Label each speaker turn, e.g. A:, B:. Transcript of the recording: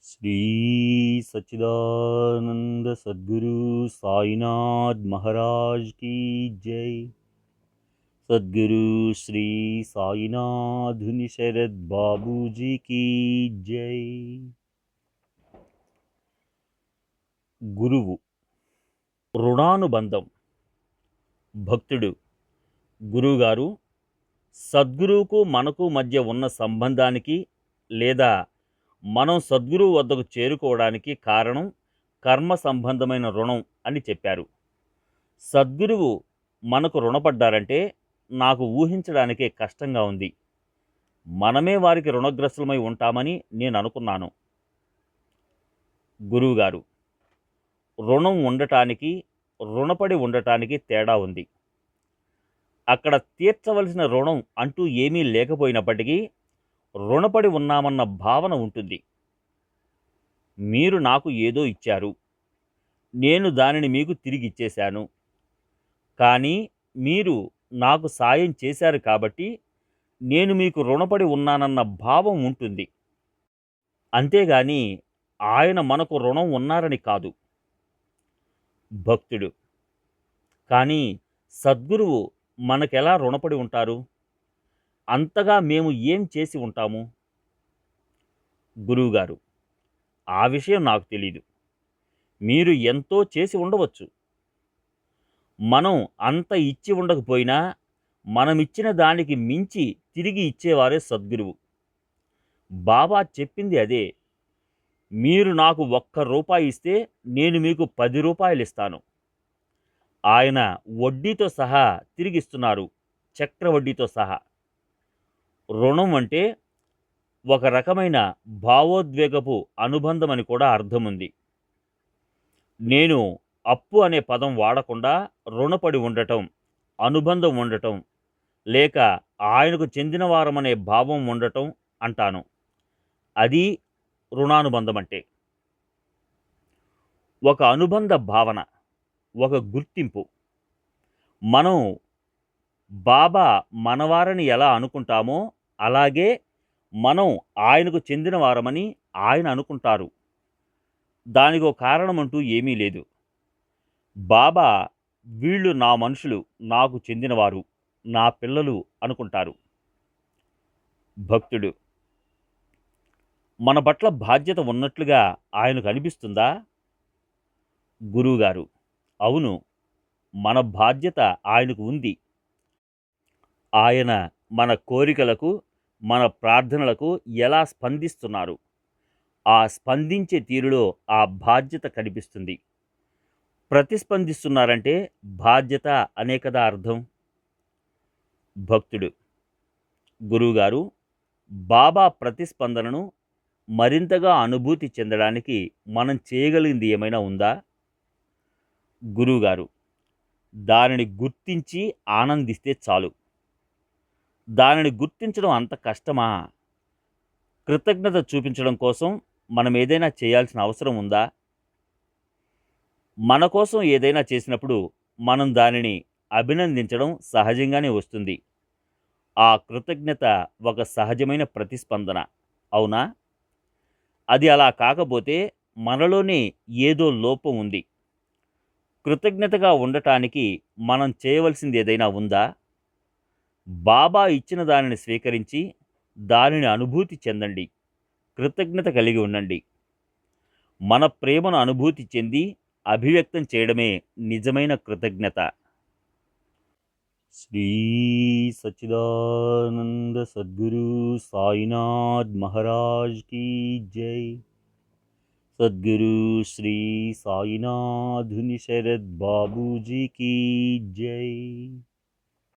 A: श्री सच्चिदानंद सद्गुरु साईनाथ महाराज की जय। सद्गुरु श्री साईनाथ शरद बाबू जी की जय। గురువు రుణానుబంధం. భక్తుడు గురువుగారు సద్గురువుకు మనకు మధ్య ఉన్న సంబంధానికి లేదా మనం సద్గురువు వద్దకు చేరుకోవడానికి కారణం కర్మ సంబంధమైన రుణం అని చెప్పారు. సద్గురువు మనకు రుణపడ్డారంటే నాకు ఊహించడానికే కష్టంగా ఉంది. మనమే వారికి రుణగ్రస్తులమై ఉంటామని నేను అనుకున్నాను. గురువుగారు, రుణం ఉండటానికి రుణపడి ఉండటానికి తేడా ఉంది. అక్కడ తీర్చవలసిన రుణం అంటూ ఏమీ లేకపోయినప్పటికీ రుణపడి ఉన్నామన్న భావన ఉంటుంది. మీరు నాకు ఏదో ఇచ్చారు, నేను దానిని మీకు తిరిగి ఇచ్చేశాను. కానీ మీరు నాకు సాయం చేశారు కాబట్టి నేను మీకు రుణపడి ఉన్నానన్న భావం ఉంటుంది. అంతేగాని ఆయన మనకు రుణం ఉన్నారని కాదు. భక్తుడు: కానీ సద్గురువు మనకెలా రుణపడి ఉంటారు? అంతగా మేము ఏం చేసి ఉంటాము? గురువుగారు: ఆ విషయం నాకు తెలీదు. మీరు ఎంతో చేసి ఉండవచ్చు. మనం అంత ఇచ్చి ఉండకపోయినా మనమిచ్చిన దానికి మించి తిరిగి ఇచ్చేవారే సద్గురువు. బాబా చెప్పింది అదే. మీరు నాకు ₹1 ఇస్తే నేను మీకు ₹10 ఇస్తాను. ఆయన వడ్డీతో సహా తిరిగిస్తున్నారు, చక్రవడ్డీతో సహా. రుణం అంటే ఒక రకమైన భావోద్వేగపు అనుబంధం అని కూడా అర్థముంది. నేను అప్పు అనే పదం వాడకుండా రుణపడి ఉండటం, అనుబంధం ఉండటం, లేక ఆయనకు చెందినవారమనే భావం ఉండటం అంటాను. అది రుణానుబంధం అంటే. ఒక అనుబంధ భావన, ఒక గుర్తింపు. మనం బాబా మనవారని ఎలా అనుకుంటామో అలాగే మనం ఆయనకు చెందిన వారమని ఆయన అనుకుంటారు. దానికో కారణమంటూ ఏమీ లేదు. బాబా వీళ్ళు నా మనుషులు, నాకు చెందినవారు, నా పిల్లలు అనుకుంటారు. భక్తుడు: మన పట్ల బాధ్యత ఉన్నట్లుగా ఆయనకు అనిపిస్తుందా? గురువుగారు: అవును, మన బాధ్యత ఆయనకు ఉంది. ఆయన మన కోరికలకు, మన ప్రార్థనలకు ఎలా స్పందిస్తున్నారు? ఆ స్పందించే తీరులో ఆ బాధ్యత కనిపిస్తుంది. ప్రతిస్పందిస్తున్నారంటే బాధ్యత అనే కదా అర్థం. భక్తుడు: గురువుగారు, బాబా ప్రతిస్పందనను మరింతగా అనుభూతి చెందడానికి మనం చేయగలిగింది ఏమైనా ఉందా? గురువుగారు: దానిని గుర్తించి ఆనందిస్తే చాలు. దానిని గుర్తించడం అంత కష్టమా? కృతజ్ఞత చూపించడం కోసం మనం ఏదైనా చేయాల్సిన అవసరం ఉందా? మన కోసం ఏదైనా చేసినప్పుడు మనం దానిని అభినందించడం సహజంగానే వస్తుంది. ఆ కృతజ్ఞత ఒక సహజమైన ప్రతిస్పందన, అవునా? అది అలా కాకపోతే మనలోనే ఏదో లోపం ఉంది. కృతజ్ఞతగా ఉండటానికి మనం చేయవలసింది ఏదైనా ఉందా? బాబా ఇచ్చిన దానిని స్వీకరించి దానిని అనుభూతి చెందండి, కృతజ్ఞత కలిగి ఉండండి. మన ప్రేమను అనుభూతి చెంది అభివ్యక్తం చేయడమే నిజమైన కృతజ్ఞత. శ్రీ సచ్చిదానంద సద్గురు సాయినాథ్ మహారాజ్ की जय। सद्गुरु श्री साईनाथ शरद बाबू जी की जय।